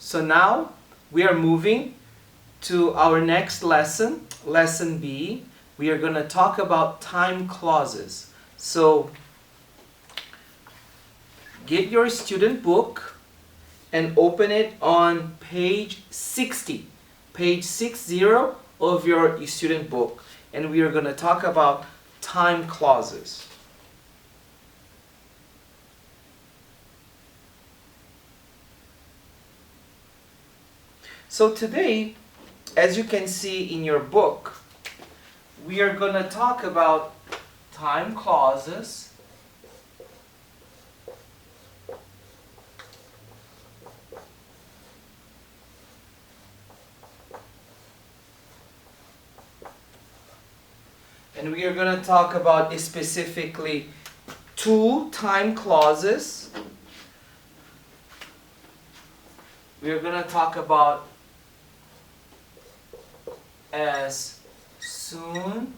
So now we are moving to our next lesson, lesson B. We are going to talk about time clauses. So get your student book and open it on page 60. Page 60 of your student book. And we are going to talk about time clauses. So today, as you can see in your book, we are going to talk about time clauses, and we are going to talk about specifically two time clauses. We are going to talk about as soon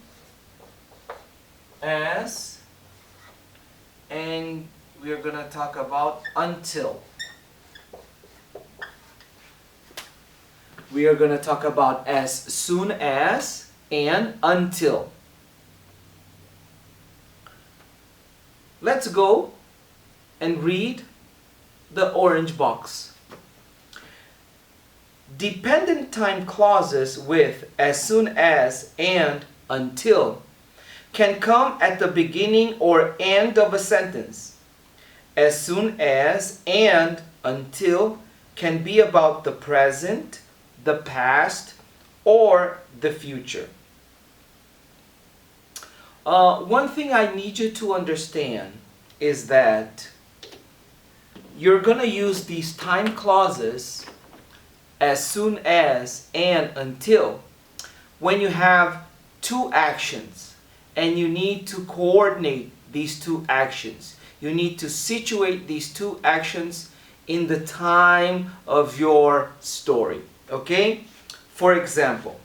as, and we are going to talk about until. We are going to talk about as soon as and until. Let's go and read the orange box. Dependent time clauses with as soon as and until can come at the beginning or end of a sentence. As soon as and until can be about the present, the past, or the future. One thing I need you to understand is that you're going to use these time clauses as soon as and until when you have two actions and you need to coordinate these two actions. You need to situate these two actions in the time of your story. Okay? For example,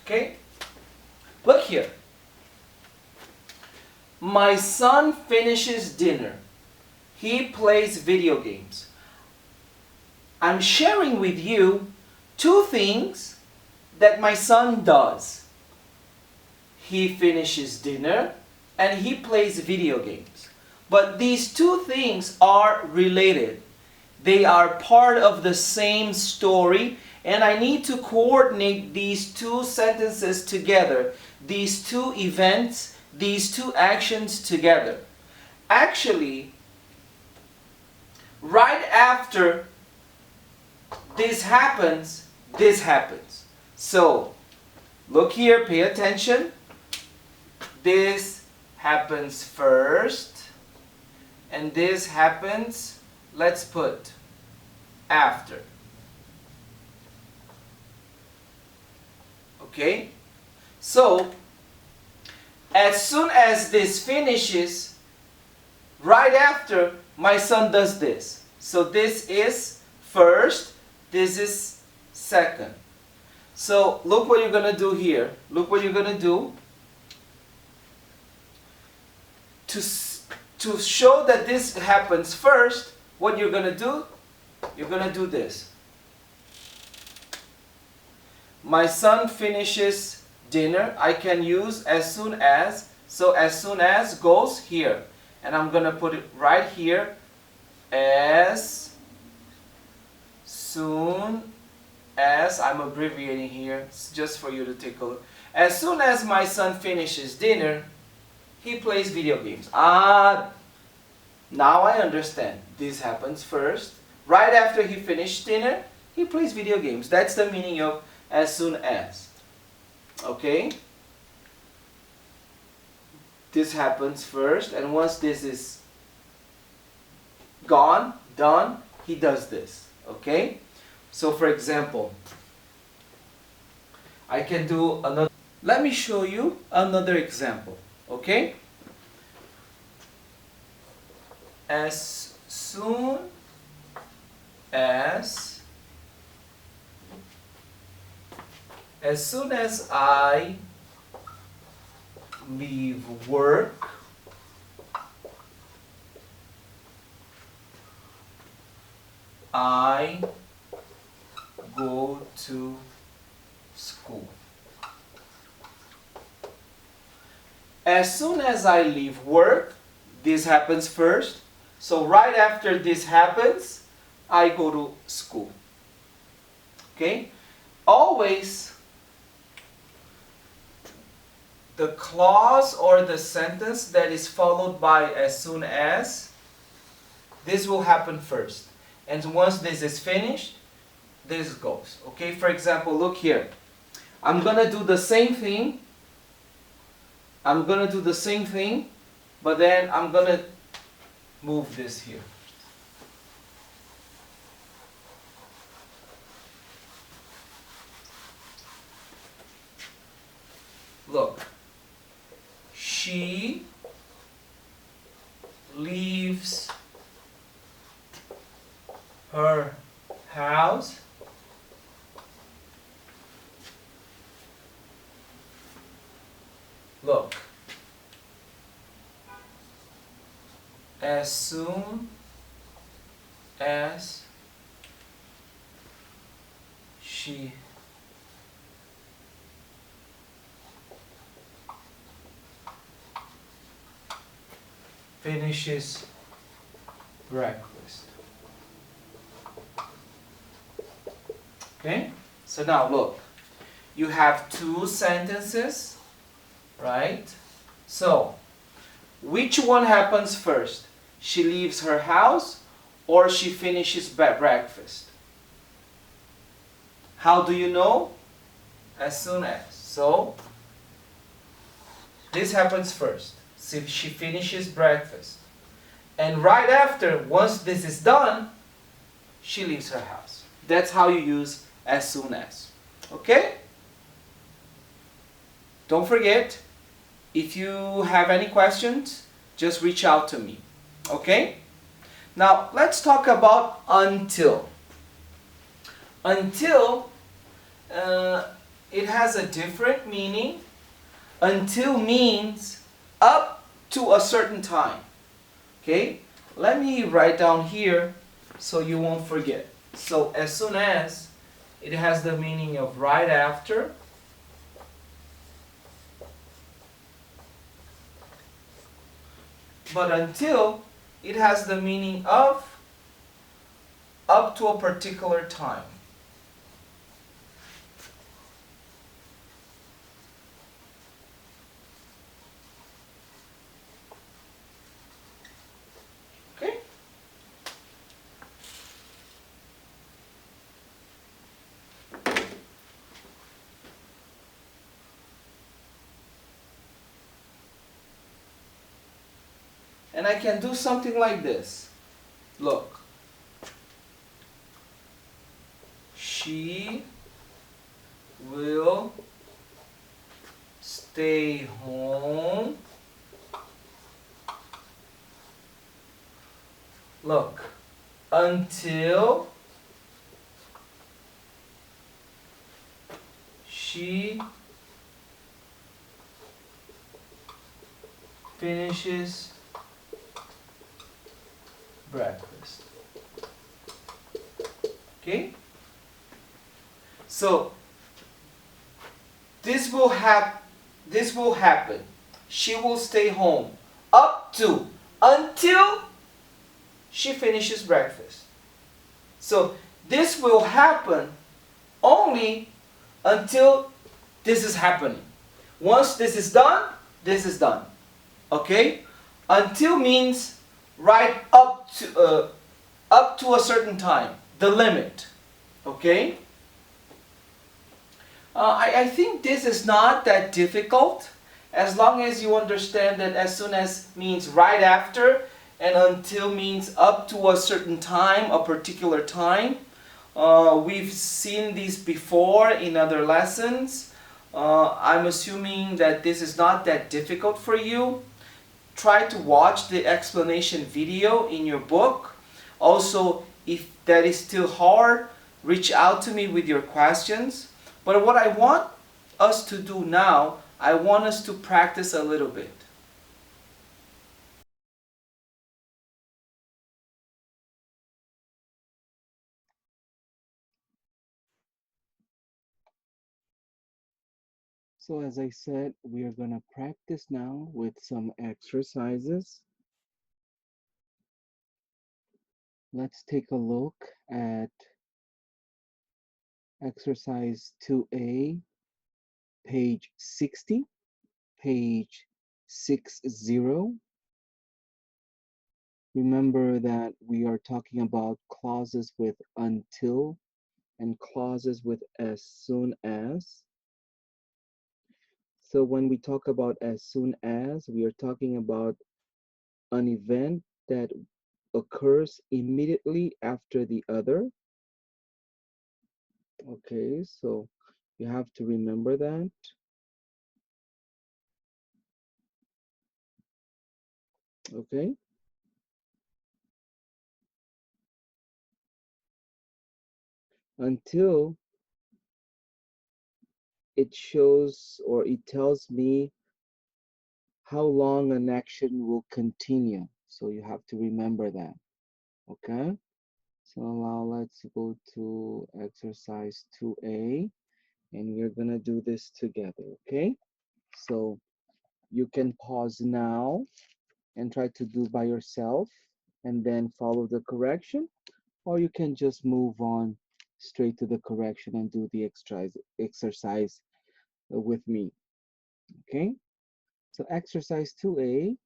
okay? Look here. My son finishes dinner. He plays video games. I'm sharing with you two things that my son does. He finishes dinner and he plays video games. But these two things are related. They are part of the same story, and I need to coordinate these two sentences together, these two events, these two actions together. Actually, right after this happens, this happens. So, look here, pay attention. This happens first, and this happens, let's put, after. Okay? So, as soon as this finishes, right after, my son does this. So this is first, this is second. So look what you're going to do here. Look what you're going to do. To show that this happens first, what you're going to do, you're going to do this. My son finishes dinner. I can use as soon as. So as soon as goes here. And I'm going to put it right here. As soon as, I'm abbreviating here just for you to take a look. As soon as my son finishes dinner, he plays video games. Now I understand. This happens first. Right after he finished dinner, he plays video games. That's the meaning of as soon as. Okay? This happens first, and once this is gone, done, he does this. Okay? So for example, I can do another. Let me show you another example. Okay? As soon as I leave work, I go to school. As soon as I leave work, this happens first. So right after this happens, I go to school. Okay? Always the clause or the sentence that is followed by as soon as, this will happen first. And once this is finished, this goes. Okay? For example, look here. I'm going to do the same thing. But then I'm going to move this here. Look. She leaves her house look as soon as she finishes breakfast. Okay? So now look. You have two sentences, right? So, which one happens first? She leaves her house or she finishes breakfast? How do you know? As soon as. So, this happens first. She finishes breakfast. And right after, once this is done, she leaves her house. That's how you use as soon as. Okay? Don't forget, if you have any questions, just reach out to me. Okay? Now, let's talk about until. Until, it has a different meaning. Until means up to a certain time. Okay? Let me write down here so you won't forget. So, as soon as, it has the meaning of right after. But until, it has the meaning of up to a particular time. Okay? And I can do something like this. Look. She will stay home. Look. Until she finishes breakfast. Okay? So this will happen. She will stay home up to until she finishes breakfast. So this will happen only until this is happening. Once this is done, this is done. Okay? Until means right up to a certain time, the limit. Okay? I think this is not that difficult as long as you understand that as soon as means right after and until means up to a certain time, a particular time. We've seen these before in other lessons. I'm assuming that this is not that difficult for you. Try to watch the explanation video in your book. Also, if that is still hard, reach out to me with your questions. But what I want us to do now, I want us to practice a little bit. So as I said, we are going to practice now with some exercises. Let's take a look at exercise 2A, page 60, page 60. Remember that we are talking about clauses with until and clauses with as soon as. So when we talk about as soon as, we are talking about an event that occurs immediately after the other. Okay, so you have to remember that. Okay, until it shows or it tells me how long an action will continue. So you have to remember that. Okay, so now let's go to exercise 2A and we're gonna do this together. Okay, so you can pause now and try to do by yourself and then follow the correction, or you can just move on straight to the correction and do the exercise with me. Okay, so exercise 2A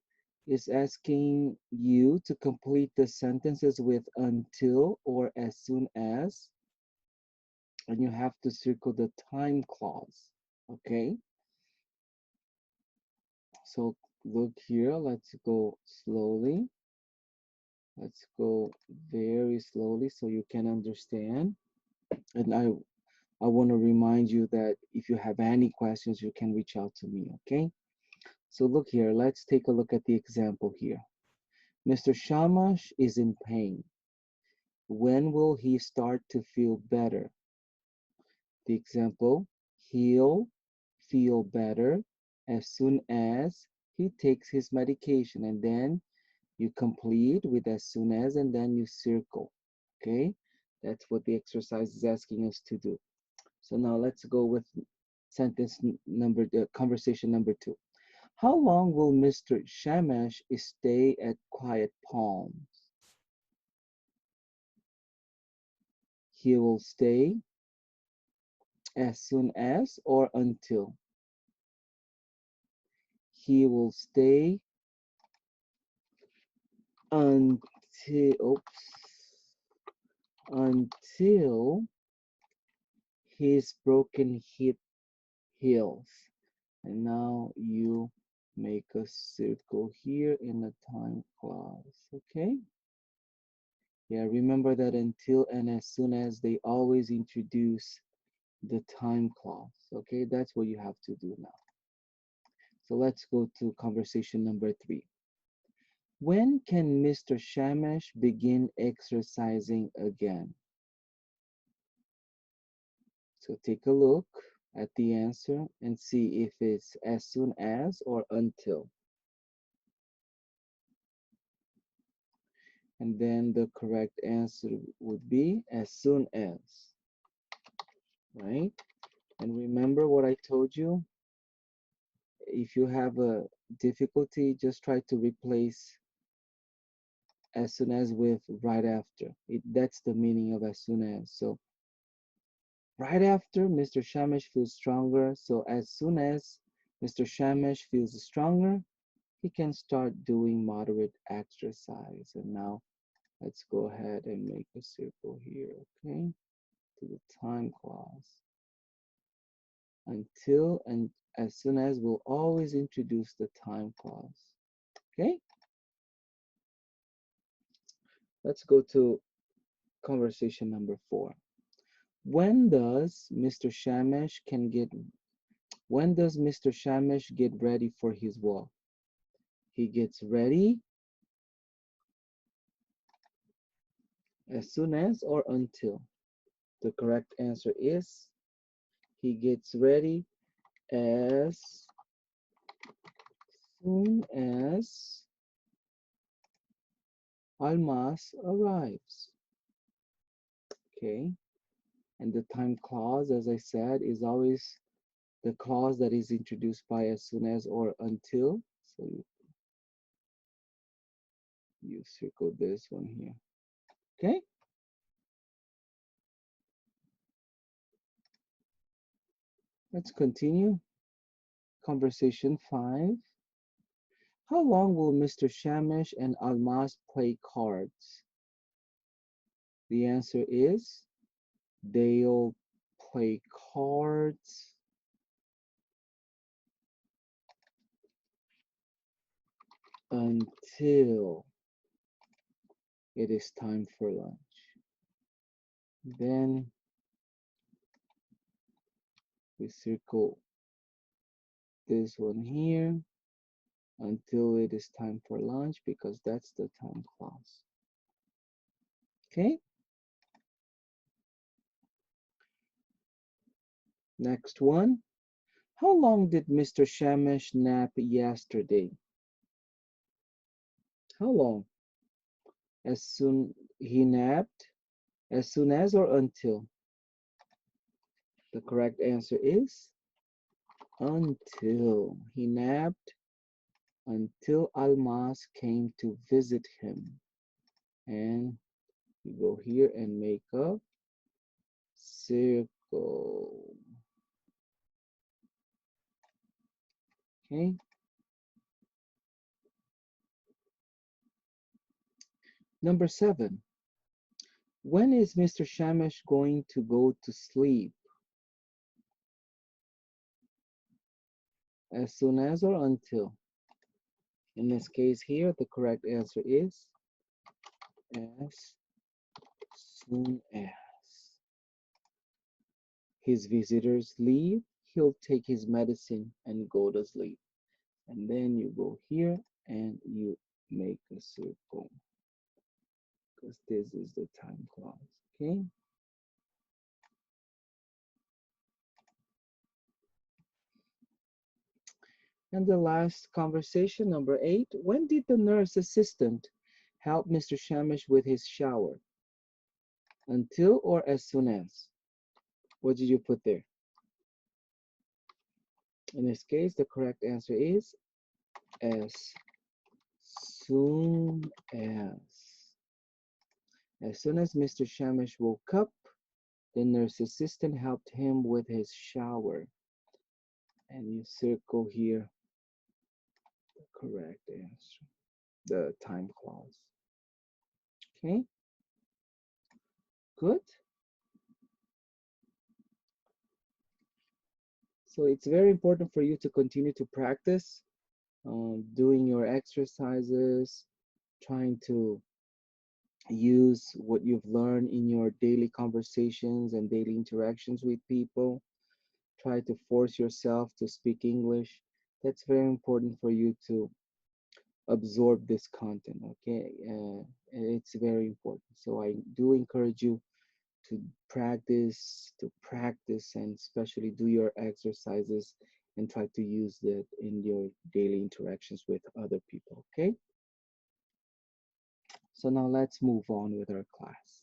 is asking you to complete the sentences with until or as soon as, and you have to circle the time clause. Okay, so look here, let's go slowly. Let's go very slowly so you can understand. And I want to remind you that if you have any questions, you can reach out to me, okay? So look here, let's take a look at the example here. Mr. Shamash is in pain. When will he start to feel better? The example, he'll feel better as soon as he takes his medication. And then you complete with as soon as, and then you circle, okay? That's what the exercise is asking us to do. So now let's go with conversation number 2. How long will Mr. Shamash stay at Quiet Palms? He will stay as soon as or until. He will stay until until his broken hip heals. And now you make a circle here in the time clause, okay? Yeah, remember that until and as soon as, they always introduce the time clause, okay? That's what you have to do now. So let's go to conversation number 3. When can Mr. Shamash begin exercising again? So take a look at the answer and see if it's as soon as or until. And then the correct answer would be as soon as, right? And remember what I told you? If you have a difficulty, just try to replace as soon as with right after. That's the meaning of as soon as. So right after Mr. Shamash feels stronger. So as soon as Mr. Shamash feels stronger, he can start doing moderate exercise. And now let's go ahead and make a circle here, okay? To the time clause. until, and as soon as will always introduce the time clause. Okay? Let's go to conversation number 4. When does Mr. Shamesh can get when does Mr. Shamesh get ready for his walk? He gets ready as soon as or until. The correct answer is he gets ready as soon as Almas arrives. Okay, and the time clause, as I said, is always the clause that is introduced by as soon as or until. So you circle this one here. Okay, let's continue. Conversation 5. How long will Mr. Shamesh and Almas play cards? The answer is they'll play cards until it is time for lunch. Then we circle this one here until it is time for lunch because that's the time clause. Okay, next one. How long did Mr. Shamesh nap yesterday? How long? As soon he napped? As soon as or until? The correct answer is until. He napped until Almas came to visit him. And you go here and make a circle. Okay. Number 7. When is Mr. Shamesh going to go to sleep? As soon as or until? In this case here, the correct answer is as soon as his visitors leave, he'll take his medicine and go to sleep. And then you go here and you make a circle because this is the time clause. Okay. And the last conversation, number 8. When did the nurse assistant help Mr. Shamish with his shower? Until or as soon as? What did you put there? In this case, the correct answer is as soon as. As soon as Mr. Shamish woke up, the nurse assistant helped him with his shower. And you circle here the correct answer, the time clause. Okay, good. So it's very important for you to continue to practice doing your exercises, trying to use what you've learned in your daily conversations and daily interactions with people. Try to force yourself to speak English. That's very important for you to absorb this content, okay? It's very important. So I do encourage you to practice and especially do your exercises and try to use that in your daily interactions with other people, okay? So now let's move on with our class.